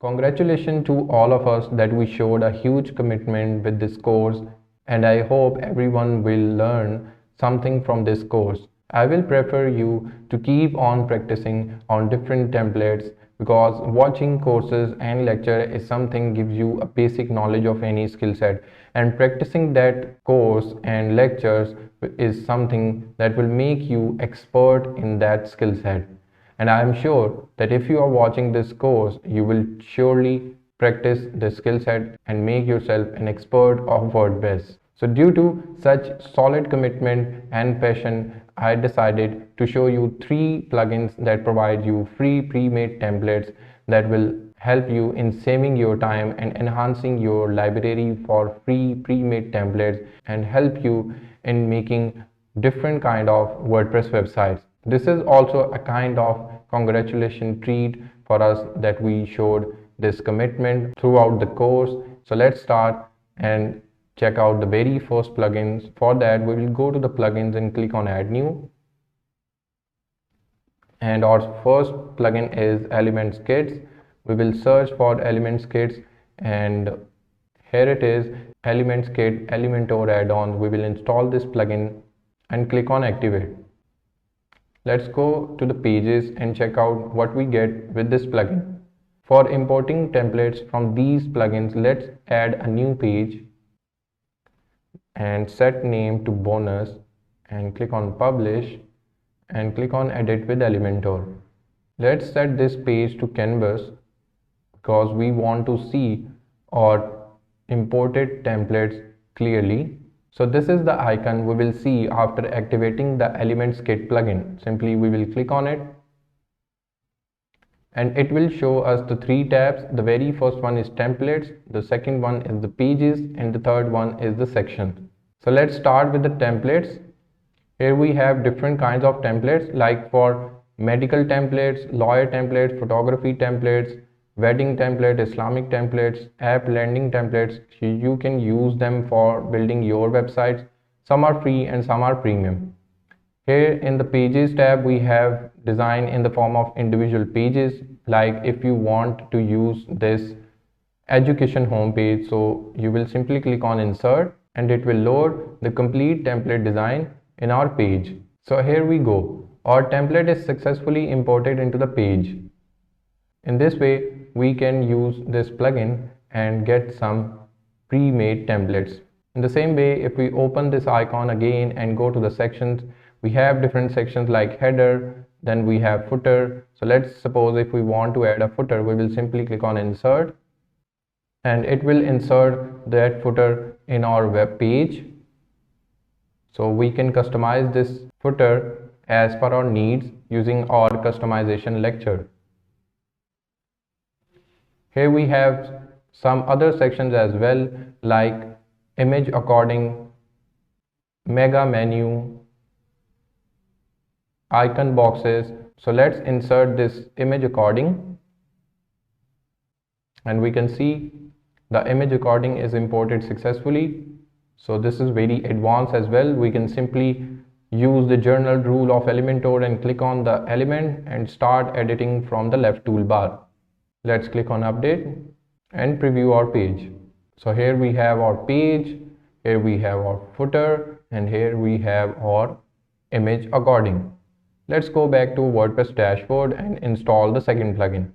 Congratulations to all of us that we showed a huge commitment with this course, and I hope everyone will learn something from this course. I will prefer you to keep on practicing on different templates because watching courses and lecture is something gives you a basic knowledge of any skill set, and practicing that course and lectures is something that will make you expert in that skill set. And I am sure that if you are watching this course, you will surely practice the skill set and make yourself an expert of WordPress. So due to such solid commitment and passion, I decided to show you 3 plugins that provide you free pre-made templates that will help you in saving your time and enhancing your library for free pre-made templates and help you in making different kind of WordPress websites. This is also a kind of congratulation treat for us that we showed this commitment throughout the course. So let's start and check out the very first plugins. For that, we will go to the plugins and click on add new. And our first plugin is Elements Kits. We will search for Elements Kits, and here it is, Elements Kit Elementor add-ons. We will install this plugin and click on activate. Let's go to the pages and check out what we get with this plugin. For importing templates from these plugins, let's add a new page and set name to bonus and click on publish and click on edit with Elementor. Let's set this page to canvas because we want to see our imported templates clearly. So this is the icon we will see after activating the Elements Kit plugin. Simply we will click on it and it will show us the 3 tabs. The very first one is templates, the second one is the pages, and the third one is the section. So let's start with the templates. Here we have different kinds of templates, like for medical templates, lawyer templates, photography templates, wedding template, Islamic templates, app landing templates. You can use them for building your websites. Some are free and some are premium. Here in the pages tab, we have design in the form of individual pages. Like if you want to use this education homepage, so you will simply click on insert and it will load the complete template design in our page. So here we go. Our template is successfully imported into the page. In this way, we can use this plugin and get some pre-made templates. In the same way, if we open this icon again and go to the sections, we have different sections like header, then we have footer. So let's suppose if we want to add a footer, we will simply click on insert and it will insert that footer in our web page. So we can customize this footer as per our needs using our customization lecture. Here we have some other sections as well, like image according, mega menu, icon boxes. So let's insert this image according and we can see the image according is imported successfully. So this is very advanced as well. We can simply use the general rule of Elementor and click on the element and start editing from the left toolbar. Let's click on update and preview our page. So here we have our page, here we have our footer, and here we have our image according. Let's go back to WordPress dashboard and install the second plugin.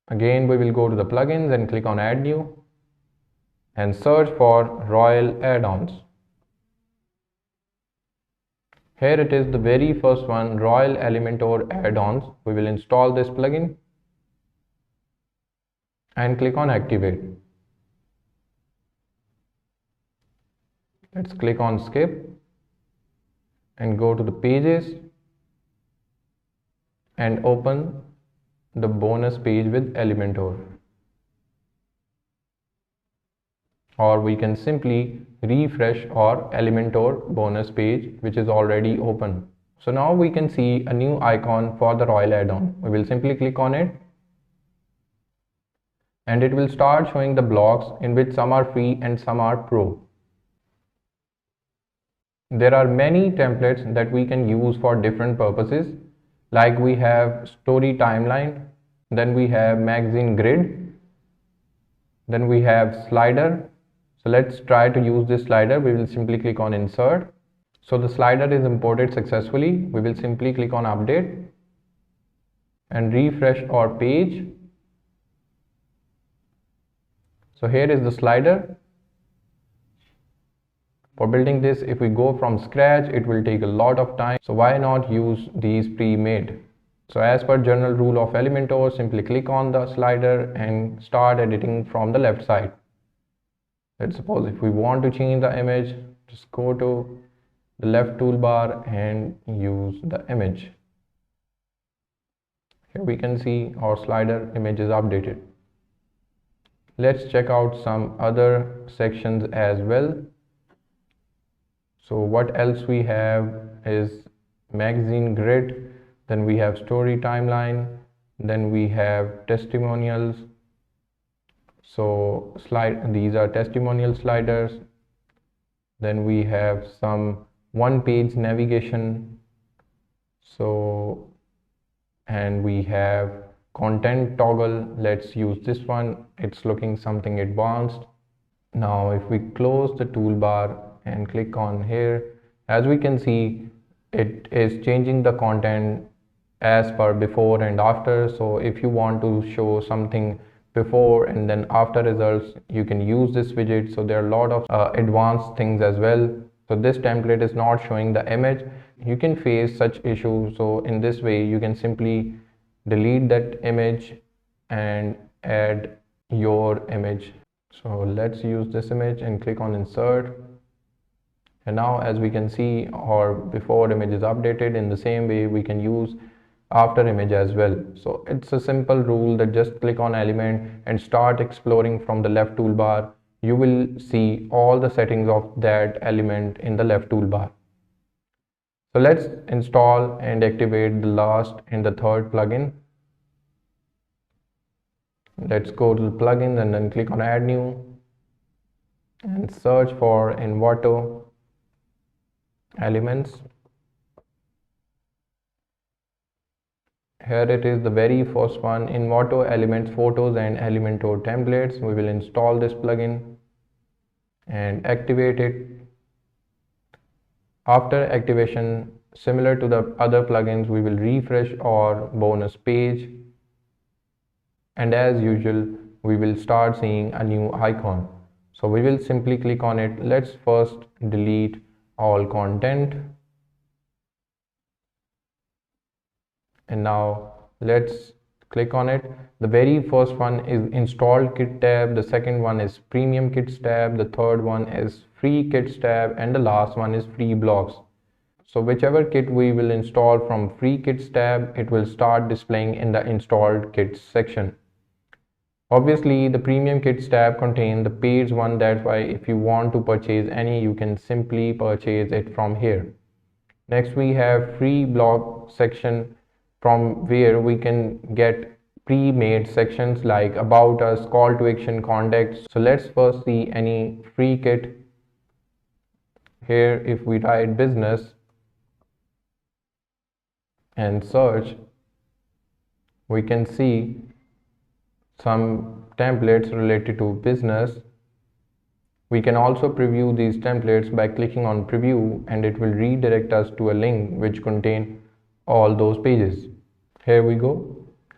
Again, we will go to the plugins and click on add new and search for Royal add-ons. Here it is, the very first one, Royal Elementor add-ons. We will install this plugin and click on activate. Let's click on skip and go to the pages and open the bonus page with Elementor. Or we can simply refresh our Elementor bonus page which is already open. So now we can see a new icon for the Royal add-on. We will simply click on it and it will start showing the blocks in which some are free and some are pro. There are many templates that we can use for different purposes, like we have story timeline, then we have magazine grid, then we have slider. So let's try to use this slider. We will simply click on insert. So the slider is imported successfully. We will simply click on update and refresh our page. So here is the slider. For building this, if we go from scratch, it will take a lot of time. So why not use these pre-made? So as per general rule of Elementor, simply click on the slider and start editing from the left side. Let's suppose if we want to change the image, just go to the left toolbar and use the image. Here we can see our slider image is updated. Let's check out some other sections as well. So what else we have is magazine grid, then we have story timeline, then we have testimonials. So these are testimonial sliders. Then we have some one-page navigation. And we have content toggle. Let's use this one. It's looking something advanced. Now if we close the toolbar and click on here, as we can see, it is changing the content as per before and after. So if you want to show something before and then after results, you can use this widget. So there are a lot of advanced things as well. So this template is not showing the image. You can face such issues. So in this way, you can simply delete that image and add your image. So let's use this image and click on insert. And now as we can see, our before image is updated. In the same way, we can use after image as well. So it's a simple rule that just click on element and start exploring from the left toolbar. You will see all the settings of that element in the left toolbar. So let's install and activate the last and the third plugin. Let's go to the plugins and then click on add new and search for Envato elements. Here it is, the very first one, Envato elements, photos and Elementor templates. We will install this plugin and activate it. After activation, similar to the other plugins, we will refresh our bonus page. And as usual, we will start seeing a new icon. So we will simply click on it. Let's first delete all content. And now let's click on it. The very first one is installed kit tab, the second one is premium kits tab, the third one is free kits tab, and the last one is free blocks. So whichever kit we will install from free kits tab, it will start displaying in the installed kits section. Obviously the premium kits tab contains the paid one, that's why if you want to purchase any, you can simply purchase it from here. Next we have free block section, from where we can get pre-made sections like about us, call to action, contacts. So let's first see any free kit. Here if we write business and search, we can see some templates related to business. We can also preview these templates by clicking on preview, and it will redirect us to a link which contains all those pages. Here we go.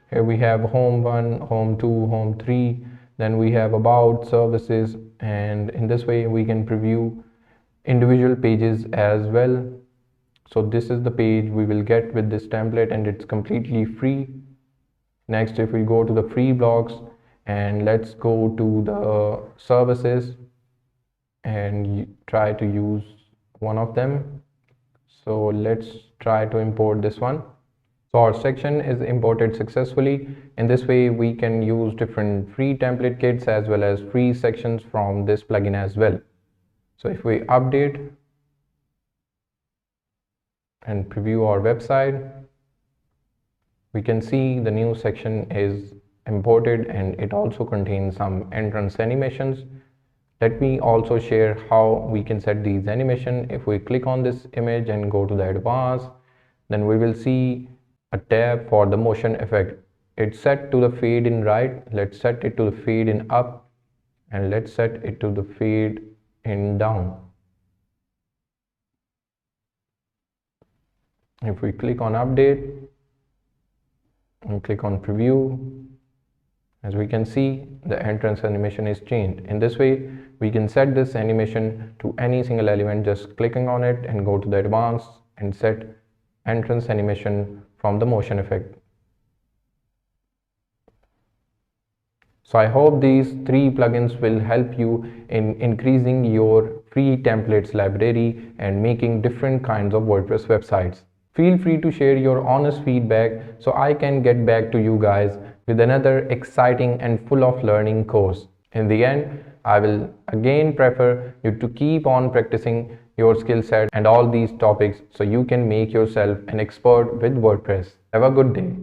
Here we have home 1, home 2, home 3, then we have about, services, and in this way we can preview individual pages as well. So this is the page we will get with this template, and it's completely free. Next, if we go to the free blocks and let's go to the services and try to use one of them. So let's try to import this one. So our section is imported successfully. In this way, we can use different free template kits as well as free sections from this plugin as well. So if we update and preview our website, we can see the new section is imported, and it also contains some entrance animations. Let me also share how we can set these animation. If we click on this image and go to the advanced, then we will see a tab for the motion effect. it's set to the fade in right. Let's set it to the fade in up, and let's set it to the fade in down. If we click on update and click on preview, as we can see, the entrance animation is changed. In this way, we can set this animation to any single element, just clicking on it and go to the advanced and set entrance animation from the motion effect. So I hope these 3 plugins will help you in increasing your free templates library and making different kinds of WordPress websites. Feel free to share your honest feedback so I can get back to you guys with another exciting and full of learning course. In the end, I will again prefer you to keep on practicing your skill set and all these topics so you can make yourself an expert with WordPress. Have a good day.